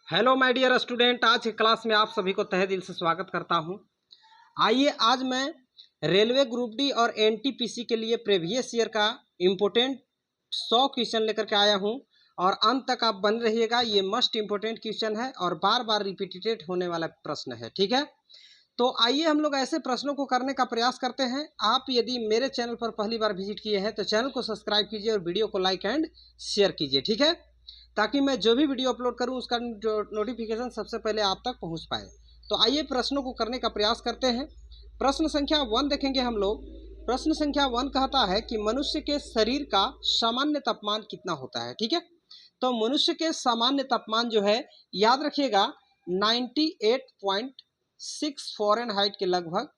Hello my dear student, आज की class में आप सभी को तहे दिल से स्वागत करता हूं। आइए आज मैं रेलवे ग्रुप डी और एनटीपीसी के लिए प्रीवियस ईयर का इम्पोर्टेंट 100 क्वेश्चन लेकर के आया हूं और अंत तक आप बन रहिएगा। ये मस्ट इम्पोर्टेंट क्वेश्चन है और बार बार रिपीटेड होने वाला प्रश्न है, ठीक है। तो आइए हम लोग ऐसे प्रश्नों को करने का प्रयास करते हैं। आप यदि मेरे चैनल पर पहली बार विजिट किए हैं तो चैनल को सब्सक्राइब कीजिए और वीडियो को लाइक एंड शेयर कीजिए, ठीक है, ताकि मैं जो भी वीडियो अपलोड करूं उसका नोटिफिकेशन सबसे पहले आप तक पहुंच पाए। तो आइए प्रश्नों को करने का प्रयास करते हैं। प्रश्न संख्या 1 देखेंगे हम लोग। प्रश्न संख्या 1 कहता है कि मनुष्य के शरीर का सामान्य तापमान कितना होता है, ठीक है। तो मनुष्य के सामान्य तापमान जो है याद रखिएगा 98.6 फ़ारेनहाइट के लगभग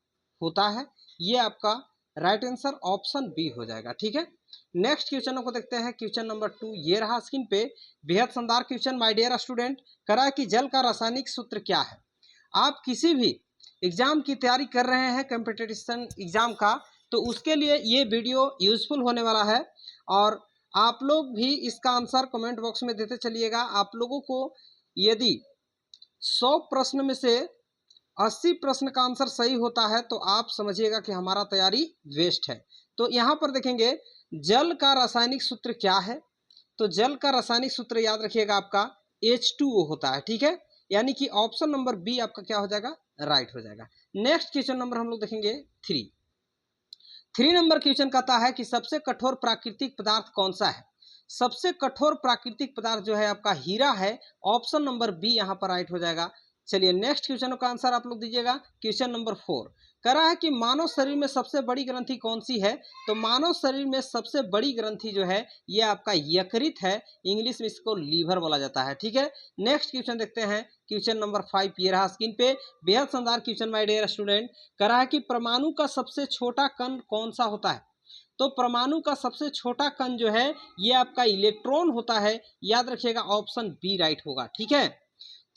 होता है। ये आपका राइट आंसर ऑप्शन बी हो जाएगा, ठीक है। नेक्स्ट क्वेश्चन को देखते हैं। क्वेश्चन नंबर 2 ये रहा स्क्रीन पे। बेहद शानदार क्वेश्चन माय डियर स्टूडेंट। करा कि जल का रासायनिक सूत्र क्या है। आप किसी भी एग्जाम की तैयारी कर रहे हैं, कंपटीशन एग्जाम का, तो उसके लिए ये वीडियो यूजफुल होने वाला है और आप लोग भी इसका आंसर कमेंट बॉक्स में देते चलिएगा। आप लोगों को यदि 100 प्रश्न में से 80 प्रश्न का आंसर सही होता है तो आप समझिएगा कि हमारा तैयारी वेस्ट है। तो यहाँ पर देखेंगे जल का रासायनिक सूत्र क्या है। तो जल का रासायनिक सूत्र याद रखिएगा आपका H2O होता है, ठीक है। यानी कि ऑप्शन नंबर बी आपका क्या हो जाएगा, राइट हो जाएगा। नेक्स्ट क्वेश्चन नंबर हम लोग देखेंगे 3 नंबर क्वेश्चन कहता है कि सबसे कठोर प्राकृतिक पदार्थ कौन सा है। सबसे कठोर प्राकृतिक पदार्थ जो है आपका हीरा है। ऑप्शन नंबर बी यहाँ पर राइट हो जाएगा। चलिए नेक्स्ट क्वेश्चन का आंसर आप लोग दीजिएगा। क्वेश्चन नंबर 4 कह रहा है कि मानव शरीर में सबसे बड़ी ग्रंथि कौन सी है। तो मानव शरीर में सबसे बड़ी ग्रंथि जो है ये आपका यकृत है। इंग्लिश में इसको लीवर बोला जाता है, ठीक है। नेक्स्ट क्वेश्चन देखते हैं। क्वेश्चन नंबर 5 ये रहा स्क्रीन पे। बेहद शानदार क्वेश्चन माय डियर स्टूडेंट। कह रहा है कि परमाणु का सबसे छोटा कण कौन सा होता है। तो परमाणु का सबसे छोटा कण जो है ये आपका इलेक्ट्रॉन होता है। याद रखिएगा ऑप्शन बी राइट होगा, ठीक है।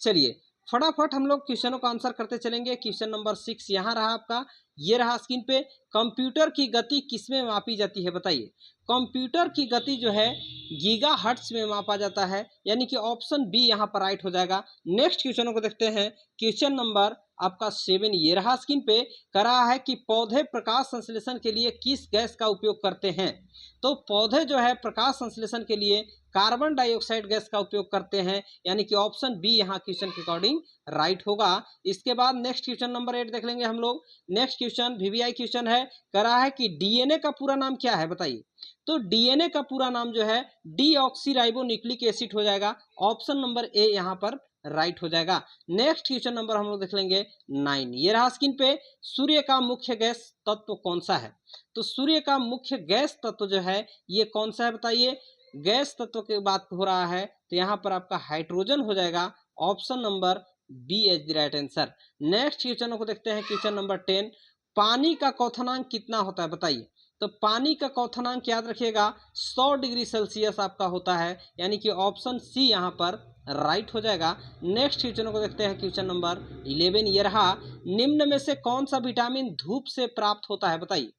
चलिए फटाफट हम लोग क्वेश्चनों का आंसर करते चलेंगे। क्वेश्चन नंबर 6 यहाँ रहा आपका। ये रहा स्क्रीन पे। कंप्यूटर की गति किसमें मापी जाती है बताइए। कंप्यूटर की गति जो है गीगाहर्ट्ज में मापा जाता है। यानी कि ऑप्शन बी यहाँ पर राइट हो जाएगा। नेक्स्ट क्वेश्चनों को देखते हैं। क्वेश्चन नंबर आपका 7 ये रहा स्क्रीन पे। कह रहा है कि पौधे प्रकाश संश्लेषण के लिए किस गैस का उपयोग करते हैं। तो पौधे जो है प्रकाश संश्लेषण के लिए कार्बन डाइऑक्साइड गैस का उपयोग करते हैं। यानी कि ऑप्शन बी यहाँ क्वेश्चन के अकॉर्डिंग राइट होगा। इसके बाद नेक्स्ट क्वेश्चन नंबर 8 देख लेंगे हम लोग। नेक्स्ट क्वेश्चन वीवीआई क्वेश्चन है। कह रहा है कि डीएनए का पूरा नाम क्या है बताइए। तो डीएनए का पूरा नाम जो है डीऑक्सीराइबो न्यूक्लिक एसिड हो जाएगा। ऑप्शन नंबर ए यहाँ पर राइट हो जाएगा। नेक्स्ट क्वेश्चन नंबर हम लोग देख लेंगे 9 ये रहा स्क्रीन पे। सूर्य का मुख्य गैस तत्व कौन सा है। तो सूर्य का मुख्य गैस तत्व जो है ये कौन सा है बताइए। गैस तत्व की बात हो रहा है तो यहाँ पर आपका हाइड्रोजन हो जाएगा। Option number B as the right answer. Next question को देखते हैं। क्वेश्चन नंबर 10 पानी का क्वथनांक कितना होता है बताइए। तो पानी का क्वथनांक याद रखिएगा 100 डिग्री सेल्सियस आपका होता है। यानी कि ऑप्शन सी यहाँ पर राइट हो जाएगा। नेक्स्ट क्वेश्चन को देखते हैं। क्वेश्चन नंबर 11 ये रहा। निम्न में से कौन सा विटामिन धूप से प्राप्त होता है बताइए।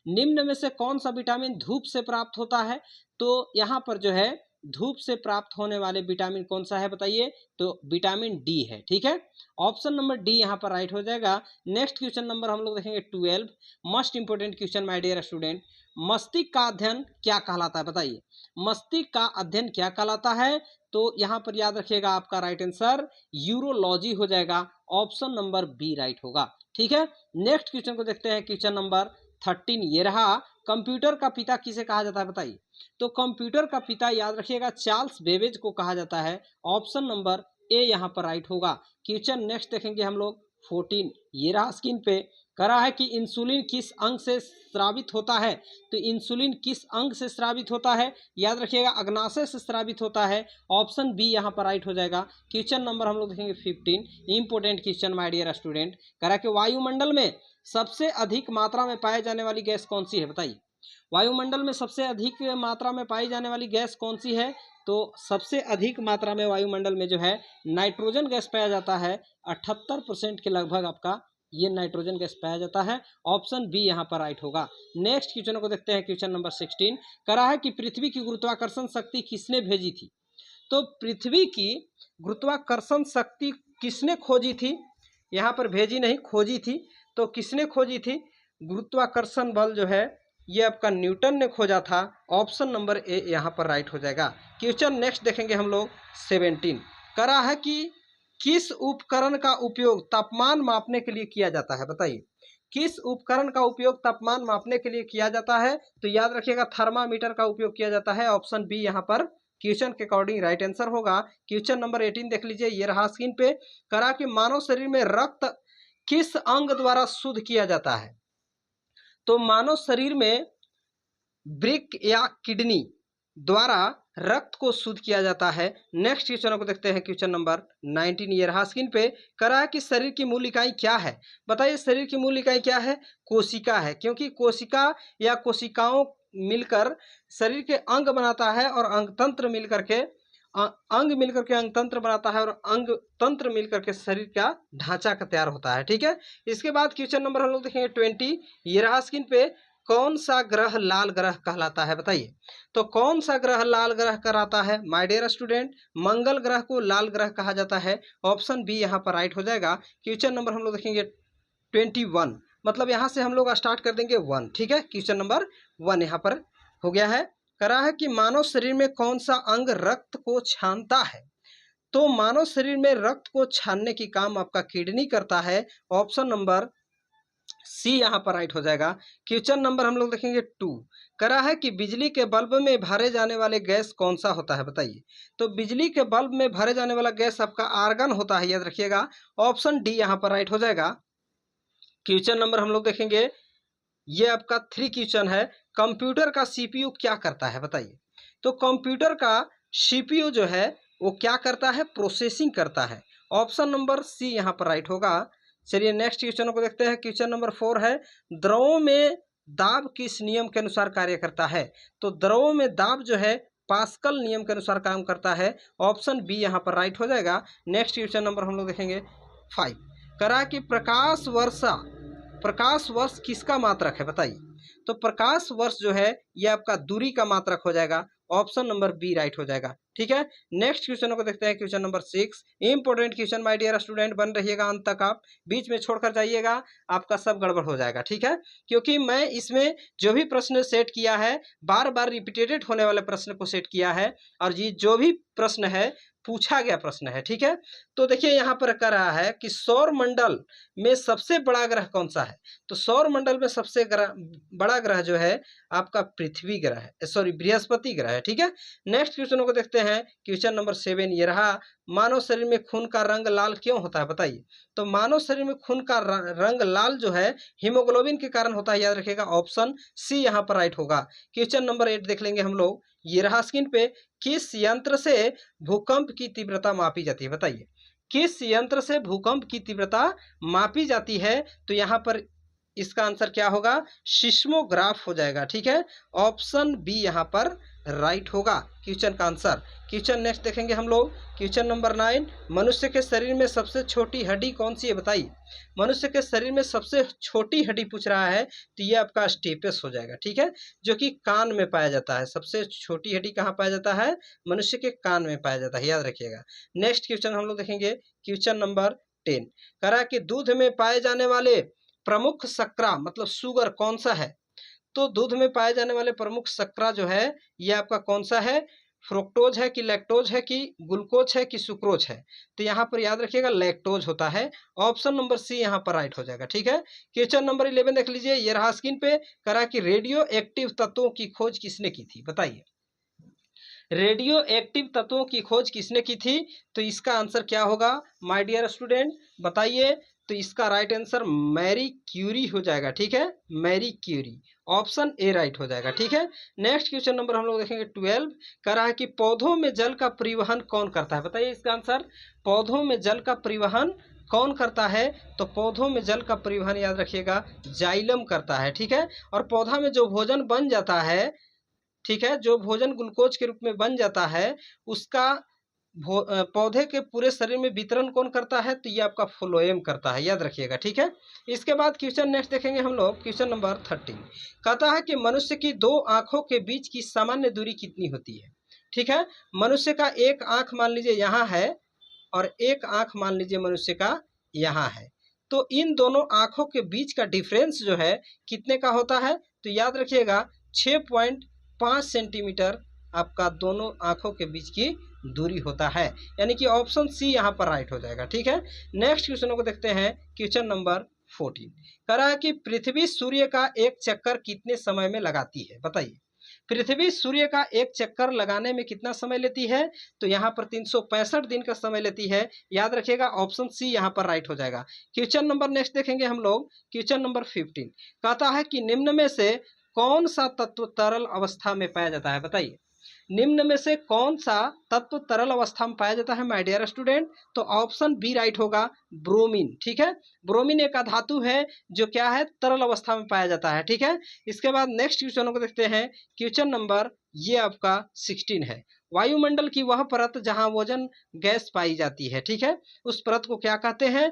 निम्न में से कौन सा विटामिन धूप से प्राप्त होता है। तो यहाँ पर जो है धूप से प्राप्त होने वाले विटामिन कौन सा है बताइए। तो विटामिन डी है, ठीक है। ऑप्शन नंबर डी यहाँ पर राइट हो जाएगा। नेक्स्ट क्वेश्चन नंबर हम लोग देखेंगे 12 most important question my dear student. मस्तिष्क का अध्ययन क्या कहलाता है बताइए। मस्तिष्क का अध्ययन क्या कहलाता है। तो यहाँ पर याद रखिएगा आपका राइट आंसर यूरोलॉजी हो जाएगा। ऑप्शन नंबर बी राइट होगा, ठीक है। नेक्स्ट क्वेश्चन को देखते हैं। क्वेश्चन नंबर 13 ये रहा। कंप्यूटर का पिता किसे कहा जाता है बताइए। तो कंप्यूटर का पिता याद रखिएगा चार्ल्स बेबेज को कहा जाता है। ऑप्शन नंबर ए यहाँ पर राइट होगा। क्वेश्चन नेक्स्ट देखेंगे हम लोग 14 ये रहा स्क्रीन पे। कह रहा है कि इंसुलिन किस अंग से स्रावित होता है। तो इंसुलिन किस अंग से स्रावित होता है। याद रखिएगा अग्नाशय से स्रावित होता है। ऑप्शन बी यहाँ पर राइट हो जाएगा। क्वेश्चन नंबर हम लोग देखेंगे 15 important question my dear student. कह रहा है कि वायुमंडल में सबसे अधिक मात्रा में पाई जाने वाली गैस कौन सी है बताइए। वायुमंडल में सबसे अधिक मात्रा में पाई जाने वाली गैस कौन सी है। तो सबसे अधिक मात्रा में वायुमंडल में जो है नाइट्रोजन गैस पाया जाता है। 78% के लगभग आपका ये नाइट्रोजन गैस पाया जाता है। ऑप्शन बी यहाँ पर राइट होगा। नेक्स्ट क्वेश्चन को देखते हैं। क्वेश्चन नंबर 16 कह रहा है कि पृथ्वी की गुरुत्वाकर्षण शक्ति किसने भेजी थी। तो पृथ्वी की गुरुत्वाकर्षण शक्ति किसने खोजी थी? यहाँ पर भेजी नहीं, खोजी थी। तो किसने खोजी थी? गुरुत्वाकर्षण बल जो है ये आपका न्यूटन ने खोजा था। ऑप्शन नंबर ए यहाँ पर राइट हो जाएगा। क्वेश्चन नेक्स्ट देखेंगे हम लोग 17 करा है कि किस उपकरण का उपयोग तापमान मापने के लिए किया जाता है? बताइए, किस उपकरण का उपयोग तापमान मापने के लिए किया जाता है? तो याद रखिएगा थर्मामीटर का उपयोग किया जाता है। ऑप्शन बी यहाँ पर क्वेश्चन के अकॉर्डिंग राइट आंसर होगा। क्वेश्चन नंबर 18 देख लीजिए, ये रहा स्क्रीन पे। करा कि मानव शरीर में रक्त किस अंग द्वारा शुद्ध किया जाता है? तो मानव शरीर में ब्रिक या किडनी द्वारा रक्त को शुद्ध किया जाता है। नेक्स्ट क्वेश्चन को देखते हैं, क्वेश्चन नंबर 19 ये रहा स्क्रीन पे। करा कि शरीर की मूल इकाई क्या है? बताइए, शरीर की मूल इकाई क्या है? कोशिका है, क्योंकि कोशिका या कोशिकाओं मिलकर शरीर के अंग बनाता है और अंग तंत्र मिलकर के अंग तंत्र बनाता है और अंग तंत्र मिलकर के शरीर का ढांचा का तैयार होता है। ठीक है, इसके बाद क्वेश्चन नंबर हम लोग देखेंगे 20 ये रहा स्क्रीन पे। कौन सा ग्रह लाल ग्रह कहलाता है? बताइए, तो कौन सा ग्रह लाल ग्रह कहलाता है? माय डियर स्टूडेंट, मंगल ग्रह को लाल ग्रह कहा जाता है। ऑप्शन बी यहाँ पर राइट हो जाएगा। क्वेश्चन नंबर हम लोग देखेंगे 21, मतलब यहाँ से हम लोग स्टार्ट कर देंगे 1। ठीक है, क्वेश्चन नंबर 1 यहाँ पर हो गया है। करा है कि मानव शरीर में कौन सा अंग रक्त को छानता है? तो मानव शरीर में रक्त को छानने की काम आपका किडनी करता है। ऑप्शन नंबर सी यहाँ पर राइट हो जाएगा। क्वेश्चन नंबर हम लोग देखेंगे 2 करा है कि बिजली के बल्ब में भरे जाने वाले गैस कौन सा होता है? बताइए, तो बिजली के बल्ब में भरे जाने वाला गैस आपका आर्गन होता है, याद रखिएगा। ऑप्शन डी यहाँ पर राइट हो जाएगा। क्वेश्चन नंबर हम लोग देखेंगे, ये आपका 3 क्वेश्चन है। कंप्यूटर का सीपीयू क्या करता है? बताइए, तो कंप्यूटर का सीपीयू जो है वो क्या करता है? प्रोसेसिंग करता है। ऑप्शन नंबर सी यहाँ पर राइट होगा। चलिए नेक्स्ट क्वेश्चन को देखते हैं। क्वेश्चन नंबर 4 है, द्रवों में दाब किस नियम के अनुसार कार्य करता है? तो द्रवों में दाब जो है पास्कल नियम के अनुसार काम करता है। ऑप्शन बी यहाँ पर राइट हो जाएगा। नेक्स्ट क्वेश्चन नंबर हम लोग देखेंगे 5 करा कि प्रकाश वर्ष किसका मात्रक है? बताइए, तो प्रकाश वर्ष जो है ये आपका दूरी का मात्रक हो जाएगा। ऑप्शन नंबर बी राइट हो जाएगा। ठीक है, नेक्स्ट क्वेश्चन को देखते हैं। Question number 6 important question my dear student, बन रहिएगा अंत तक। आप बीच में छोड़कर जाइएगा, आपका सब गड़बड़ हो जाएगा। ठीक है, क्योंकि मैं इसमें जो भी प्रश्न सेट किया है बार बार रिपीटेड होने वाले प्रश्न को सेट किया है, और ये जो भी प्रश्न है पूछा गया प्रश्न है। ठीक है, तो देखिए यहाँ पर कह रहा है कि सौर मंडल में सबसे बड़ा ग्रह कौन सा है? तो सौर मंडल में सबसे बड़ा ग्रह जो है आपका पृथ्वी ग्रह है, सॉरी बृहस्पति ग्रह है। ठीक है, नेक्स्ट क्वेश्चन को देखते हैं। क्वेश्चन नंबर 7 ये रहा, मानव शरीर में खून का रंग लाल क्यों होता है? बताइए, तो मानव शरीर में खून का रंग लाल जो है हीमोग्लोबिन के कारण होता है, याद रखिएगा। ऑप्शन सी यहाँ पर राइट होगा। क्वेश्चन नंबर 8 देख लेंगे हम लोग, ये रहा स्क्रीन पे। किस यंत्र से भूकंप की तीव्रता मापी जाती है? बताइए, किस यंत्र से भूकंप की तीव्रता मापी जाती है? तो यहाँ पर इसका आंसर क्या होगा? सिस्मोग्राफ हो जाएगा। ठीक है, ऑप्शन बी यहाँ पर राइट होगा क्वेश्चन का आंसर। क्वेश्चन नेक्स्ट देखेंगे हम लोग। क्वेश्चन नंबर 9, मनुष्य के शरीर में सबसे छोटी हड्डी कौन सी है? बताइए, मनुष्य के शरीर में सबसे छोटी हड्डी पूछ रहा है, तो ये आपका स्टेपस हो जाएगा। ठीक है, जो कि कान में पाया जाता है। सबसे छोटी हड्डी कहाँ पाया जाता है? मनुष्य के कान में पाया जाता है, याद रखिएगा। नेक्स्ट क्वेश्चन हम लोग देखेंगे। क्वेश्चन नंबर 10 करा कि दूध में पाए जाने वाले प्रमुख शर्करा मतलब शुगर कौन सा है? तो दूध में पाए जाने वाले प्रमुख शर्करा जो है ये आपका कौन सा है? फ्रुक्टोज है कि लैक्टोज है कि ग्लूकोज है कि सुक्रोज है? तो यहाँ पर याद रखिएगा लैक्टोज होता है। ऑप्शन नंबर सी यहाँ पर राइट हो जाएगा। ठीक है, क्वेश्चन नंबर 11 देख लीजिए, ये रहा स्क्रीन पे। करा कि रेडियो एक्टिव तत्वों की खोज किसने की थी? बताइए, रेडियो एक्टिव तत्वों की खोज किसने की थी? तो इसका आंसर क्या होगा माय डियर स्टूडेंट, बताइए। तो इसका राइट आंसर मैरी क्यूरी हो जाएगा। ठीक है, Marie Curie, option A right हो जाएगा। ठीक है, नेक्स्ट क्वेश्चन नंबर हम लोग देखेंगे 12 कह रहा है कि पौधों में जल का परिवहन कौन करता है? बताइए इसका आंसर, पौधों में जल का परिवहन कौन करता है? तो पौधों में जल का परिवहन याद रखिएगा जाइलम करता है। ठीक है, और पौधा में जो भोजन बन जाता है, ठीक है, जो भोजन ग्लूकोज के रूप में बन जाता है उसका पौधे के पूरे शरीर में वितरण कौन करता है? तो ये आपका फ्लोएम करता है, याद रखिएगा। ठीक है, इसके बाद क्वेश्चन नेक्स्ट देखेंगे हम लोग। क्वेश्चन नंबर 13 कहता है कि मनुष्य की 2 आंखों के बीच की सामान्य दूरी कितनी होती है? ठीक है। मनुष्य का एक आंख मान लीजिए यहाँ है और एक आंख मान लीजिए मनुष्य का यहाँ है, तो इन दोनों आंखों के बीच का डिफरेंस जो है कितने का होता है, तो याद रखिएगा 6.5 सेंटीमीटर आपका दोनों आंखों के बीच की दूरी होता है, यानी कि ऑप्शन सी यहाँ पर राइट हो जाएगा। ठीक है, नेक्स्ट क्वेश्चन को देखते हैं, क्वेश्चन नंबर 14 कह रहा है कि पृथ्वी सूर्य का एक चक्कर कितने समय में लगाती है, बताइए। पृथ्वी सूर्य का एक चक्कर लगाने में कितना समय लेती है, तो यहाँ पर 365 दिन का समय लेती है। याद रखिएगा ऑप्शन सी यहाँ पर राइट हो जाएगा। क्वेश्चन नंबर नेक्स्ट देखेंगे हम लोग, क्वेश्चन नंबर 15 कहता है कि निम्न में से कौन सा तत्व तरल अवस्था में पाया जाता है, बताइए। निम्न में से कौन सा तत्व तरल अवस्था में पाया जाता है माय डियर स्टूडेंट, तो ऑप्शन बी राइट होगा, ब्रोमीन। ठीक है, ब्रोमीन एक धातु है जो क्या है, तरल अवस्था में पाया जाता है। ठीक है, इसके बाद नेक्स्ट क्वेश्चन को देखते हैं, क्वेश्चन नंबर ये आपका 16 है। वायुमंडल की वह परत जहां वजन गैस पाई जाती है, ठीक है, उस परत को क्या कहते हैं,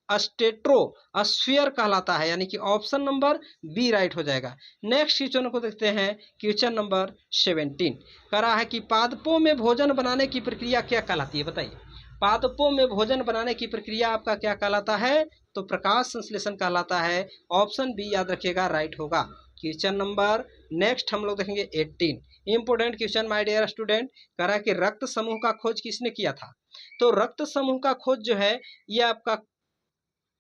स्ट्रेटोस्फीयर कहलाता है, यानी कि ऑप्शन नंबर बी राइट हो जाएगा। नेक्स्ट क्वेश्चन को देखते हैं, क्वेश्चन नंबर 17 कह रहा है कि पादपों में भोजन बनाने की प्रक्रिया क्या कहलाती है, बताइए। पादपों में भोजन बनाने की प्रक्रिया आपका क्या कहलाता है, तो प्रकाश संश्लेषण कहलाता है। ऑप्शन बी याद रखिएगा राइट होगा। क्वेश्चन नंबर नेक्स्ट हम लोग देखेंगे 18, important question my dear student, कह रहा है कि रक्त समूह का खोज किसने किया था, तो रक्त समूह का खोज जो है ये आपका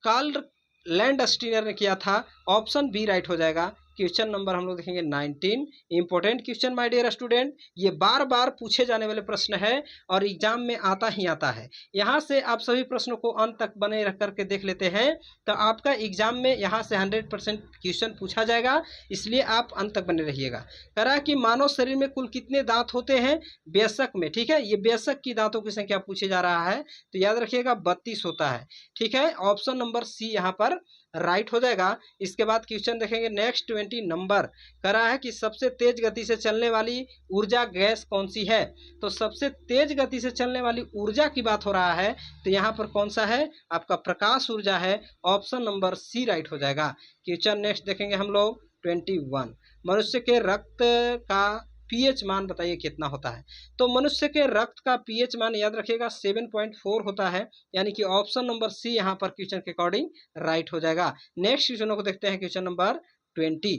कार्ल लैंडस्टीनर ने किया था। ऑप्शन बी राइट हो जाएगा। क्वेश्चन नंबर हम लोग देखेंगे 19, important question my dear student, ये बार बार पूछे जाने वाले प्रश्न है और एग्जाम में आता ही आता है। यहाँ से आप सभी प्रश्नों को अंत तक बने रख करके देख लेते हैं तो आपका एग्जाम में यहाँ से 100% क्वेश्चन पूछा जाएगा, इसलिए आप अंत तक बने रहिएगा। कह रहा है कि मानव शरीर में कुल कितने दांत होते हैं, बेशक में, ठीक है, ये बेशक की दांतों की संख्या पूछे जा रहा है, तो याद रखिएगा 32 होता है। ठीक है, ऑप्शन नंबर सी यहाँ पर राइट हो जाएगा। इसके बाद क्वेश्चन देखेंगे नेक्स्ट 20 नंबर, कह रहा है कि सबसे तेज गति से चलने वाली ऊर्जा गैस कौन सी है, तो सबसे तेज गति से चलने वाली ऊर्जा की बात हो रहा है, तो यहाँ पर कौन सा है, आपका प्रकाश ऊर्जा है। ऑप्शन नंबर सी राइट हो जाएगा। क्वेश्चन नेक्स्ट देखेंगे हम लोग 21, मनुष्य के रक्त का पीएच मान बताइए कितना होता है, तो मनुष्य के रक्त का पीएच मान याद रखिएगा 7.4 होता है, यानी कि ऑप्शन नंबर सी यहाँ पर क्वेश्चन के अकॉर्डिंग राइट हो जाएगा। नेक्स्ट क्वेश्चन को देखते हैं, क्वेश्चन नंबर 20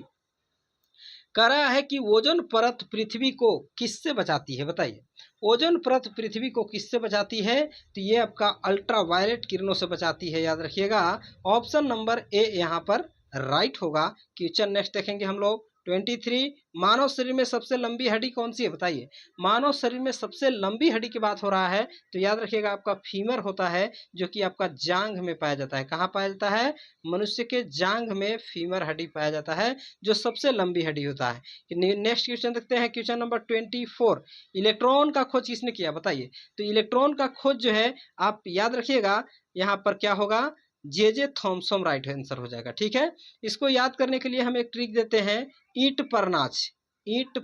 कह रहा है कि ओजोन परत पृथ्वी को किससे बचाती है, बताइए। ओजोन परत पृथ्वी को किससे बचाती है, तो ये आपका अल्ट्रावायलेट किरणों से बचाती है, याद रखिएगा। ऑप्शन नंबर ए यहाँ पर राइट होगा। क्वेश्चन नेक्स्ट देखेंगे हम लोग 23, मानव शरीर में सबसे लंबी हड्डी कौन सी है, बताइए। मानव शरीर में सबसे लंबी हड्डी की बात हो रहा है, तो याद रखिएगा आपका फीमर होता है, जो कि आपका जांघ में पाया जाता है। कहाँ पाया जाता है, मनुष्य के जांघ में फीमर हड्डी पाया जाता है, जो सबसे लंबी हड्डी होता है। नेक्स्ट क्वेश्चन देखते हैं, क्वेश्चन नंबर 24, इलेक्ट्रॉन का खोज किसने किया, बताइए। तो इलेक्ट्रॉन का खोज जो है आप याद रखिएगा यहाँ पर क्या होगा, जे थॉमसन राइट आंसर हो जाएगा। ठीक है, इसको याद करने के लिए हम एक ट्रिक देते हैं, ईंट पर नाच, ईंट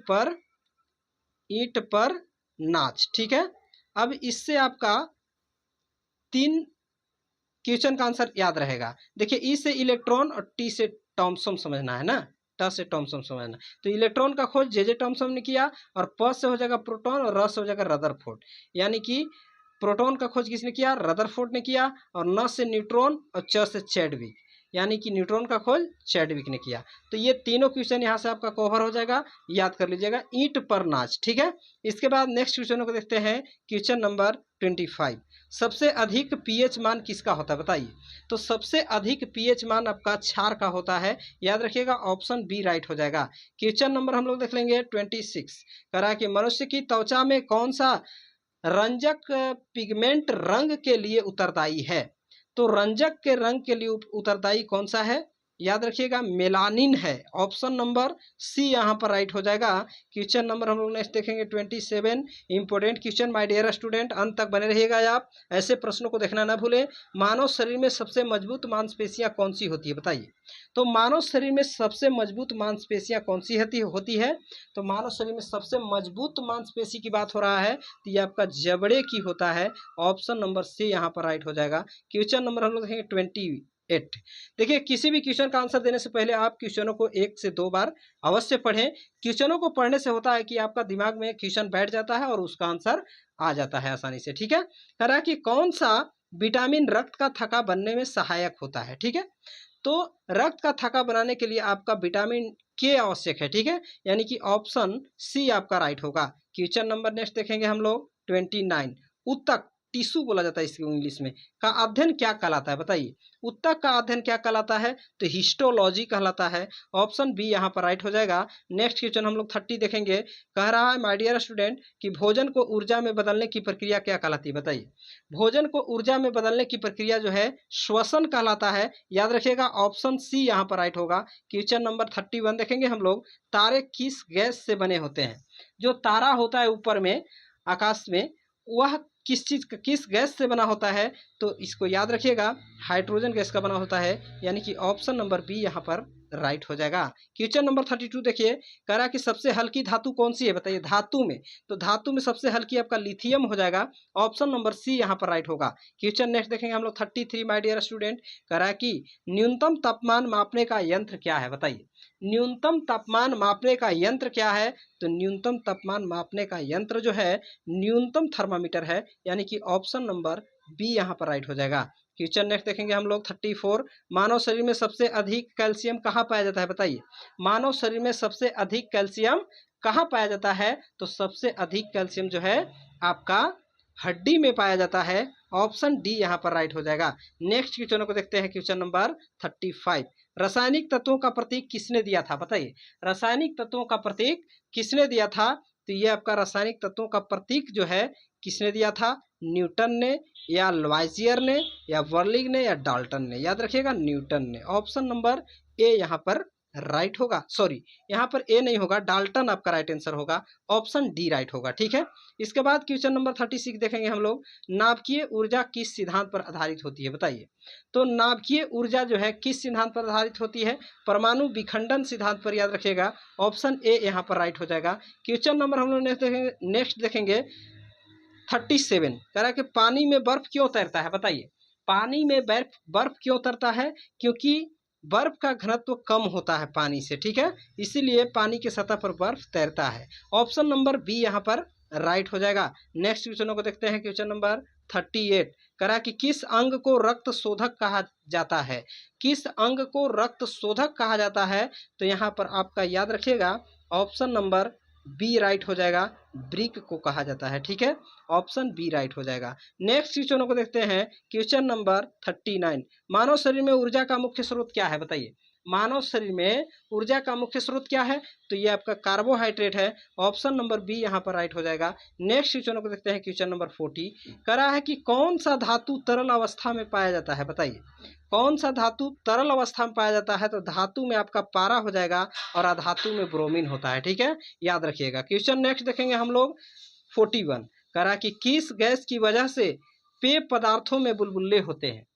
पर नाच। ठीक है, अब इससे आपका 3 क्वेश्चन का आंसर याद रहेगा। देखिए, ई से इलेक्ट्रॉन और टी से थॉमसन समझना है ना, ट से थॉमसन समझना। तो इलेक्ट्रॉन का खोज जे थॉमसन ने किया, और प से हो जाएगा प्रोटॉन और र से हो जाएगा रदरफोर्ड, यानी कि प्रोटॉन का खोज किसने किया, रदरफोर्ड ने किया, और न से न्यूट्रॉन और च से चैडविक, यानी कि न्यूट्रॉन का खोज चैडविक ने किया। तो ये तीनों क्वेश्चन यहाँ से आपका कवर हो जाएगा, याद कर लीजिएगा, ईंट पर नाच। ठीक है, इसके बाद नेक्स्ट क्वेश्चन को देखते हैं, क्वेश्चन नंबर 25, सबसे अधिक पीएच मान किसका होता है, बताइए। तो सबसे अधिक पीएच मान आपका क्षार का होता है, याद रखिएगा ऑप्शन बी राइट हो जाएगा। क्वेश्चन नंबर हम लोग देख लेंगे 26, कह रहा है कि मनुष्य की त्वचा में कौन सा रंजक पिगमेंट रंग के लिए उत्तरदायी है, तो रंजक के रंग के लिए उत्तरदायी कौन सा है, याद रखिएगा मेलानिन है। ऑप्शन नंबर सी यहाँ पर राइट हो जाएगा। क्वेश्चन नंबर हम लोग नेक्स्ट देखेंगे 27, important question my dear student, अंत तक बने रहिएगा आप, ऐसे प्रश्नों को देखना ना भूलें। मानव शरीर में सबसे मजबूत मांसपेशियां कौन सी होती है, बताइए। तो मानव शरीर में सबसे मजबूत मांसपेशियां कौन सी होती है, तो मानव शरीर में सबसे मजबूत मांसपेशी की बात हो रहा है, तो ये आपका जबड़े की होता है। ऑप्शन नंबर सी यहाँ पर राइट हो जाएगा। क्वेश्चन नंबर हम लोग देखेंगे 8। देखिए किसी भी क्वेश्चन का आंसर देने से पहले आप क्वेश्चनों को 1 से 2 बार अवश्य पढ़ें। क्वेश्चनों को पढ़ने से होता है कि आपका दिमाग में क्वेश्चन बैठ जाता है और उसका आंसर आ जाता है आसानी से। ठीक है, कह रहा है कि कौन सा विटामिन रक्त का थक्का बनने में सहायक होता है। ठीक है, तो रक्त का थक्का बनाने के लिए आपका विटामिन के आवश्यक है। ठीक है, यानी कि ऑप्शन सी आपका राइट होगा। क्वेश्चन नंबर नेक्स्ट देखेंगे हम लोग 29। उत्तक टिश्यू बोला जाता है इसको इंग्लिश में, का अध्ययन क्या कहलाता है बताइए। उत्तक का अध्ययन क्या कहलाता है, तो हिस्टोलॉजी कहलाता है। ऑप्शन बी यहाँ पर राइट हो जाएगा। नेक्स्ट क्वेश्चन हम लोग 30 देखेंगे। कह रहा है माय डियर स्टूडेंट कि भोजन को ऊर्जा में बदलने की प्रक्रिया क्या कहलाती है बताइए। भोजन को ऊर्जा में बदलने की प्रक्रिया जो है श्वसन कहलाता है। याद रखिएगा ऑप्शन सी यहाँ पर राइट होगा। क्वेश्चन नंबर 31 देखेंगे हम लोग। तारे किस गैस से बने होते हैं। जो तारा होता है ऊपर में आकाश में, वह किस गैस से बना होता है, तो इसको याद रखिएगा हाइड्रोजन गैस का बना होता है। यानी कि ऑप्शन नंबर बी यहाँ पर राइट हो जाएगा। क्वेश्चन नंबर 32 देखिए, कह रहा है कि सबसे हल्की धातु कौन सी है बताइए। धातु में, तो धातु में सबसे हल्की आपका लिथियम हो जाएगा। ऑप्शन नंबर सी यहाँ पर राइट होगा। क्वेश्चन नेक्स्ट देखेंगे हम लोग 33 माय डियर स्टूडेंट। कह रहा है कि न्यूनतम तापमान मापने का यंत्र क्या है बताइए। न्यूनतम तापमान मापने का यंत्र क्या है, तो न्यूनतम तापमान मापने का यंत्र जो है न्यूनतम थर्मामीटर है। यानी कि ऑप्शन नंबर बी यहाँ पर राइट हो जाएगा। क्वेश्चन नेक्स्ट देखेंगे हम लोग 34। मानव शरीर में सबसे अधिक कैल्शियम कहाँ पाया जाता है बताइए। मानव शरीर में सबसे अधिक कैल्शियम कहाँ पाया जाता है, तो सबसे अधिक कैल्शियम जो है आपका हड्डी में पाया जाता है। ऑप्शन डी यहाँ पर राइट हो जाएगा। नेक्स्ट क्वेश्चन को देखते हैं। Question number 35। रासायनिक तत्वों का प्रतीक किसने दिया था बताइए। रासायनिक तत्वों का प्रतीक किसने दिया था, तो ये आपका रासायनिक तत्वों का प्रतीक जो है किसने दिया था, न्यूटन ने या लवाइजियर ने या वर्लिग ने या डाल्टन ने। याद रखिएगा न्यूटन ने। ऑप्शन नंबर ए यहाँ पर राइट होगा। सॉरी, यहाँ पर ए नहीं होगा, डाल्टन आपका राइट आंसर होगा। ऑप्शन डी राइट होगा। ठीक है, इसके बाद क्वेश्चन नंबर 36 देखेंगे हम लोग। नाभिकीय ऊर्जा किस सिद्धांत पर आधारित होती है बताइए। तो नाभिकीय ऊर्जा जो है किस सिद्धांत पर आधारित होती है, परमाणु विखंडन सिद्धांत पर। याद रखिएगा ऑप्शन ए यहाँ पर राइट हो जाएगा। क्वेश्चन नंबर हम लोग नेक्स्ट देखेंगे 37। कह रहा है कि पानी में बर्फ क्यों तैरता है बताइए। पानी में बर्फ क्यों तैरता है, क्योंकि बर्फ का घनत्व कम होता है पानी से। ठीक है, इसीलिए पानी के सतह पर बर्फ तैरता है। ऑप्शन नंबर बी यहाँ पर राइट हो जाएगा। नेक्स्ट क्वेश्चन को देखते हैं। Question number 38। कह रहा है कि किस अंग को रक्त शोधक कहा जाता है। किस अंग को रक्त शोधक कहा जाता है, तो यहाँ पर आपका याद रखिएगा ऑप्शन नंबर बी राइट हो जाएगा। ब्रिक को कहा जाता है। ठीक है, ऑप्शन बी राइट हो जाएगा। नेक्स्ट क्वेश्चन को देखते हैं। Question number 39। मानव शरीर में ऊर्जा का मुख्य स्रोत क्या है बताइए। मानव शरीर में ऊर्जा का मुख्य स्रोत क्या है, तो ये आपका कार्बोहाइड्रेट है। ऑप्शन नंबर बी यहाँ पर राइट हो जाएगा। नेक्स्ट क्वेश्चन को देखते हैं। Question number 40। कह रहा है कि कौन सा धातु तरल अवस्था में पाया जाता है बताइए। कौन सा धातु तरल अवस्था में पाया जाता है, तो धातु में आपका पारा हो जाएगा और अधातु में ब्रोमीन होता है। ठीक है, याद रखिएगा। क्वेश्चन नेक्स्ट देखेंगे हम लोग 41। कह रहा है कि किस गैस की वजह से पेय पदार्थों में बुलबुले होते हैं।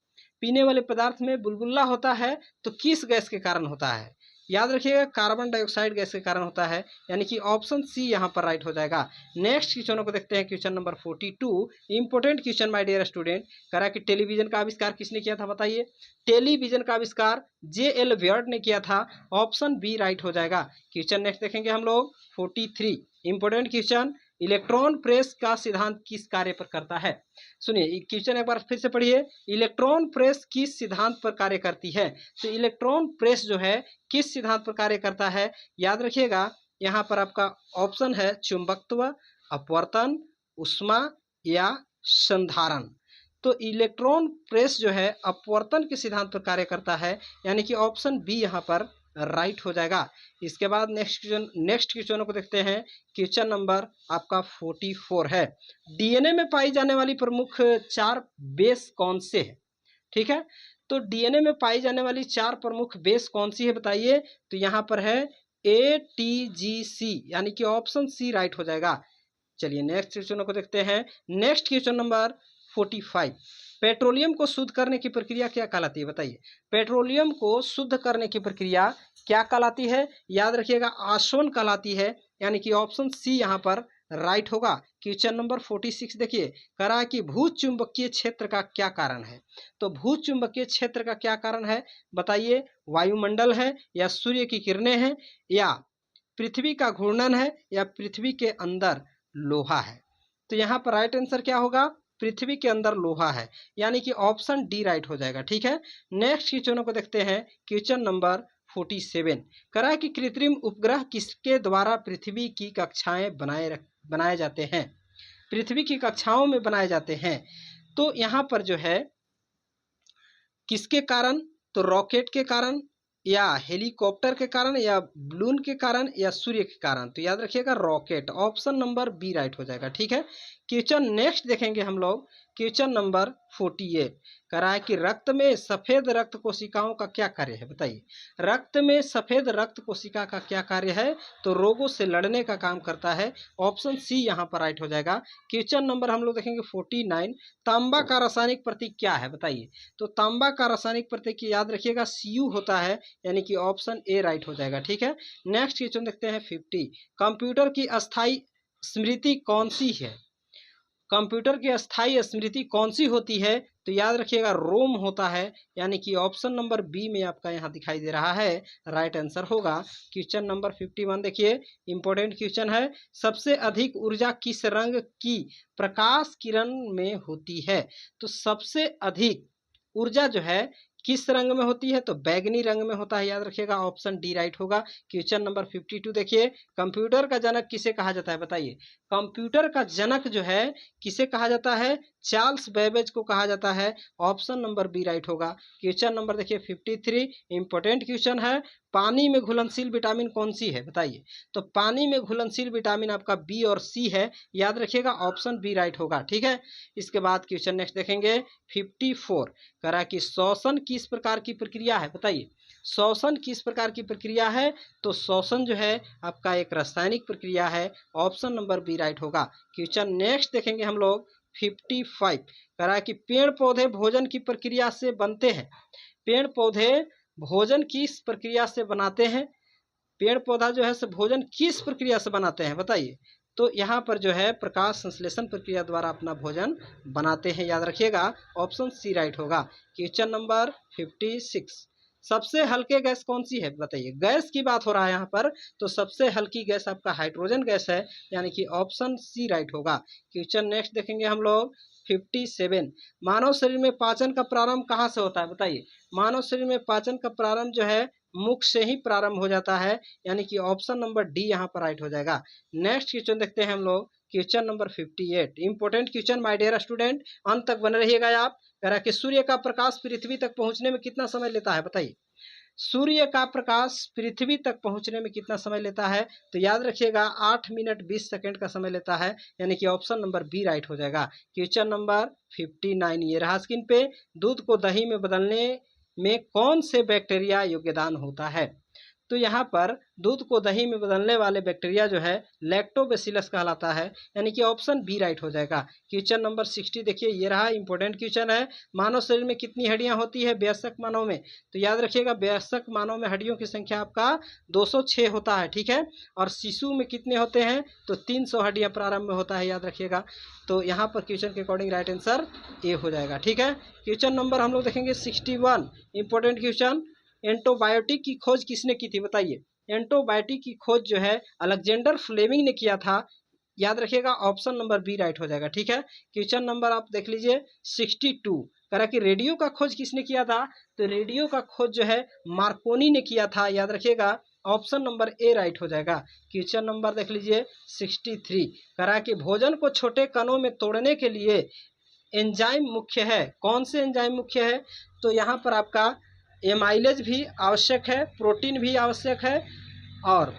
पीने वाले पदार्थ में बुलबुला होता है तो किस गैस के कारण होता है, याद रखिएगा कार्बन डाइऑक्साइड गैस के कारण होता है। यानी कि ऑप्शन सी यहाँ पर राइट हो जाएगा। नेक्स्ट क्वेश्चन को देखते हैं। Question number 42। Important question my dear student. कह रहा है कि टेलीविजन का आविष्कार किसने किया था बताइए। टेलीविजन का आविष्कार जे.एल. वेयर्ड ने किया था। ऑप्शन बी राइट हो जाएगा। क्वेश्चन नेक्स्ट देखेंगे हम लोग 43। Important question. इलेक्ट्रॉन प्रेस का सिद्धांत किस कार्य पर करता है। सुनिए क्वेश्चन एक बार फिर से पढ़िए। इलेक्ट्रॉन प्रेस किस सिद्धांत पर कार्य करती है, तो इलेक्ट्रॉन प्रेस जो है किस सिद्धांत पर कार्य करता है, याद रखिएगा यहाँ पर आपका ऑप्शन है चुंबकत्व, अपवर्तन, उष्मा या संधारण। तो इलेक्ट्रॉन प्रेस जो है अपवर्तन के सिद्धांत पर कार्य करता है। यानी कि ऑप्शन बी यहाँ पर राइट हो जाएगा। इसके बाद नेक्स्ट क्वेश्चन को देखते हैं। क्वेश्चन नंबर आपका 44 है। डीएनए में पाई जाने वाली प्रमुख 4 बेस कौन से है। ठीक है, तो डीएनए में पाई जाने वाली 4 प्रमुख बेस कौन सी है बताइए, तो यहाँ पर है ATGC, यानी कि ऑप्शन सी राइट हो जाएगा। चलिए नेक्स्ट क्वेश्चन को देखते हैं। Next question number 45। पेट्रोलियम को शुद्ध करने की प्रक्रिया क्या कहलाती है बताइए। पेट्रोलियम को शुद्ध करने की प्रक्रिया क्या कहलाती है, याद रखिएगा आसवन कहलाती है। यानी कि ऑप्शन सी यहाँ पर राइट होगा। क्वेश्चन नंबर 46 देखिए, कह रहा है कि भू चुंबकीय क्षेत्र का क्या कारण है। तो भू चुंबकीय क्षेत्र का क्या कारण है बताइए, वायुमंडल है या सूर्य की किरणें हैं या पृथ्वी का घूर्णन है या पृथ्वी के अंदर लोहा है। तो यहाँ पर राइट आंसर क्या होगा, पृथ्वी के अंदर लोहा है, यानी कि ऑप्शन डी राइट हो जाएगा। ठीक है, नेक्स्ट क्वेश्चन को देखते हैं। क्वेश्चन नंबर 47 करा है कि कृत्रिम उपग्रह किसके द्वारा पृथ्वी की कक्षाएं बनाए जाते हैं, पृथ्वी की कक्षाओं में बनाए जाते हैं। तो यहाँ पर जो है किसके कारण, तो रॉकेट के कारण या हेलीकॉप्टर के कारण या बलून के कारण या सूर्य के कारण। तो याद रखिएगा rocket, option number B right हो जाएगा। ठीक है, क्वेश्चन नेक्स्ट देखेंगे हम लोग। क्वेश्चन नंबर 48 कह रहा है कि रक्त में सफेद रक्त कोशिकाओं का क्या कार्य है बताइए। रक्त में सफेद रक्त कोशिका का क्या कार्य है, तो रोगों से लड़ने का काम करता है। ऑप्शन सी यहाँ पर राइट हो जाएगा। क्वेश्चन नंबर हम लोग देखेंगे 49, तांबा का रासायनिक प्रतीक क्या है बताइए। तो तांबा का रासायनिक प्रतीक याद रखिएगा Cu होता है, यानी कि ऑप्शन ए राइट हो जाएगा। ठीक है, नेक्स्ट क्वेश्चन देखते हैं 50, कंप्यूटर की अस्थायी स्मृति कौन सी है, कंप्यूटर की अस्थायी स्मृति कौन सी होती है। तो याद रखिएगा रोम होता है, यानी कि ऑप्शन नंबर बी में आपका यहाँ दिखाई दे रहा है, राइट आंसर होगा। क्वेश्चन नंबर 51 देखिए, इंपॉर्टेंट क्वेश्चन है, सबसे अधिक ऊर्जा किस रंग की प्रकाश किरण में होती है। तो सबसे अधिक ऊर्जा जो है किस रंग में होती है, तो बैगनी रंग में होता है, याद रखिएगा ऑप्शन डी राइट होगा। क्वेश्चन नंबर 52 देखिए, कंप्यूटर का जनक किसे कहा जाता है बताइए। कंप्यूटर का जनक जो है किसे कहा जाता है, चार्ल्स बेबेज को कहा जाता है, ऑप्शन नंबर बी राइट होगा। क्वेश्चन नंबर देखिए 53, इंपॉर्टेंट क्वेश्चन है, पानी में घुलनशील विटामिन कौन सी है बताइए। तो पानी में घुलनशील विटामिन आपका बी और सी है, याद रखिएगा ऑप्शन बी राइट होगा। ठीक है, इसके बाद क्वेश्चन नेक्स्ट देखेंगे 54, कह रहा है कि श्वसन किस प्रकार की प्रक्रिया है बताइए। श्वसन किस प्रकार की प्रक्रिया है, तो श्वसन जो है आपका एक रासायनिक प्रक्रिया है, ऑप्शन नंबर बी राइट होगा। क्वेश्चन नेक्स्ट देखेंगे हम लोग 55, कह रहा है कि पेड़ पौधे भोजन की प्रक्रिया से बनते हैं, पेड़ पौधे भोजन किस प्रक्रिया से बनाते हैं, पेड़ पौधा जो है भोजन किस प्रक्रिया से बनाते हैं बताइए। तो यहाँ पर जो है प्रकाश संश्लेषण प्रक्रिया द्वारा अपना भोजन बनाते हैं, याद रखिएगा ऑप्शन सी राइट होगा। क्वेश्चन नंबर 56, सबसे हल्के गैस कौन सी है बताइए। गैस की बात हो रहा है यहाँ पर, तो सबसे हल्की गैस आपका हाइड्रोजन गैस है, यानी कि ऑप्शन सी राइट होगा। क्वेश्चन नेक्स्ट देखेंगे हम लोग 57, मानव शरीर में पाचन का प्रारंभ कहाँ से होता है बताइए। मानव शरीर में पाचन का प्रारंभ जो है मुख से ही प्रारंभ हो जाता है, यानी कि ऑप्शन नंबर डी यहाँ पर राइट हो जाएगा। नेक्स्ट क्वेश्चन देखते हैं हम लोग, question number 58, important question my dear student, अंत तक बने रहिएगा आप। कह रहा है कि सूर्य का प्रकाश पृथ्वी तक पहुंचने में कितना समय लेता है बताइए। सूर्य का प्रकाश पृथ्वी तक पहुंचने में कितना समय लेता है, तो याद रखिएगा 8 मिनट 20 सेकंड का समय लेता है, यानी कि ऑप्शन नंबर बी राइट हो जाएगा। क्वेश्चन नंबर 59, ये रहा स्क्रीन पे, दूध को दही में बदलने में कौन से बैक्टीरिया योगदान होता है। तो यहाँ पर दूध को दही में बदलने वाले बैक्टीरिया जो है लैक्टोबैसिलस कहलाता है, यानी कि ऑप्शन बी राइट हो जाएगा। क्वेश्चन नंबर 60 देखिए, ये रहा इंपॉर्टेंट क्वेश्चन है, मानव शरीर में कितनी हड्डियां होती है वयस्क मानव में। तो याद रखिएगा वयस्क मानव में हड्डियों की संख्या आपका 206 होता है। ठीक है, और शिशु में कितने होते हैं, तो 300 हड्डियां प्रारंभ में होता है, याद रखिएगा। तो यहाँ पर क्वेश्चन के अकॉर्डिंग राइट आंसर ए हो जाएगा। ठीक है, क्वेश्चन नंबर हम लोग देखेंगे 61, इंपॉर्टेंट क्वेश्चन, एंटीबायोटिक की खोज किसने की थी बताइए। एंटीबायोटिक की खोज जो है अलेक्जेंडर फ्लेमिंग ने किया था, याद रखिएगा ऑप्शन नंबर बी राइट हो जाएगा। ठीक है, क्वेश्चन नंबर आप देख लीजिए 62, कह रहा कि रेडियो का खोज किसने किया था, तो रेडियो का खोज जो है मार्कोनी ने किया था, याद रखिएगा ऑप्शन नंबर ए राइट हो जाएगा। क्वेश्चन नंबर देख लीजिए 63, कह रहा कि भोजन को छोटे कणों में तोड़ने के लिए एंजाइम मुख्य है, कौन से एंजाइम मुख्य है। तो यहाँ पर आपका एमाइलेज भी आवश्यक है, प्रोटीन भी आवश्यक है, और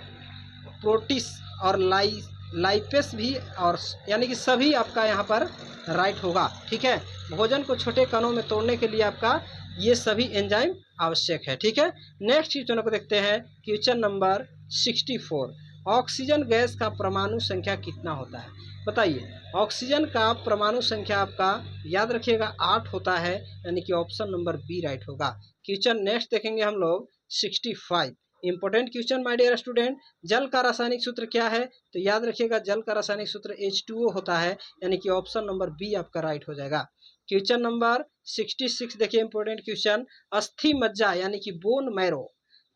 प्रोटीस और लाइपेस भी, और यानी कि सभी आपका यहाँ पर राइट होगा। ठीक है, भोजन को छोटे कणों में तोड़ने के लिए आपका ये सभी एंजाइम आवश्यक है। ठीक है, नेक्स्ट क्वेश्चन को देखते हैं, क्वेश्चन नंबर 64, ऑक्सीजन गैस का परमाणु संख्या कितना होता है बताइए। ऑक्सीजन का परमाणु संख्या आपका याद रखिएगा 8 होता है, यानी कि ऑप्शन नंबर बी राइट होगा। क्वेश्चन नेक्स्ट देखेंगे हम लोग 65, important question my dear student, जल का रासायनिक सूत्र क्या है? तो याद रखिएगा जल का रासायनिक सूत्र H2O होता है, यानी कि ऑप्शन नंबर बी आपका राइट हो जाएगा। क्वेश्चन नंबर 66 देखिए इंपॉर्टेंट क्वेश्चन, अस्थि मज्जा यानी कि बोन मैरो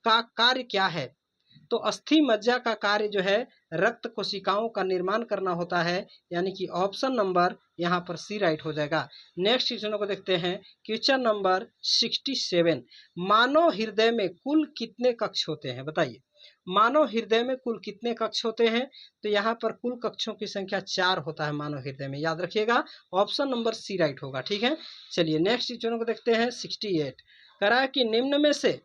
का कार्य क्या है? तो अस्थि मज्जा का कार्य जो है रक्त कोशिकाओं का निर्माण करना होता है, यानी कि ऑप्शन नंबर यहाँ पर सी राइट हो जाएगा। नेक्स्ट क्वेश्चन को देखते हैं, क्वेश्चन नंबर 67, मानव हृदय में कुल कितने कक्ष होते हैं? बताइए, मानव हृदय में कुल कितने कक्ष होते हैं? तो यहाँ पर कुल कक्षों की संख्या 4 होता है मानव हृदय में, याद रखिएगा ऑप्शन नंबर सी राइट होगा। ठीक है, चलिए नेक्स्ट क्वेश्चन को देखते हैं 68, कह रहा है कि निम्न में से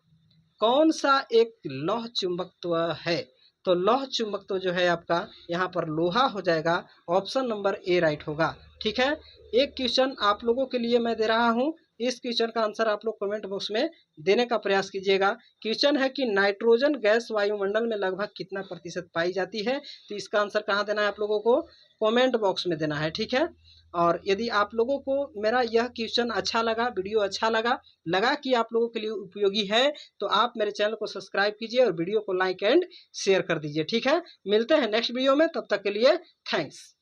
कौन सा एक लौह चुंबकत्व है? तो लौह चुंबकत्व जो है आपका यहाँ पर लोहा हो जाएगा, ऑप्शन नंबर ए राइट होगा। ठीक है, एक क्वेश्चन आप लोगों के लिए मैं दे रहा हूँ, इस क्वेश्चन का आंसर आप लोग कमेंट बॉक्स में देने का प्रयास कीजिएगा। क्वेश्चन है कि नाइट्रोजन गैस वायुमंडल में लगभग कितना प्रतिशत पाई जाती है? तो इसका आंसर कहाँ देना है आप लोगों को? कमेंट बॉक्स में देना है। ठीक है, और यदि आप लोगों को मेरा यह क्वेश्चन अच्छा लगा, वीडियो अच्छा लगा कि आप लोगों के लिए उपयोगी है, तो आप मेरे चैनल को सब्सक्राइब कीजिए और वीडियो को लाइक एंड शेयर कर दीजिए। ठीक है, मिलते हैं नेक्स्ट वीडियो में, तब तक के लिए थैंक्स।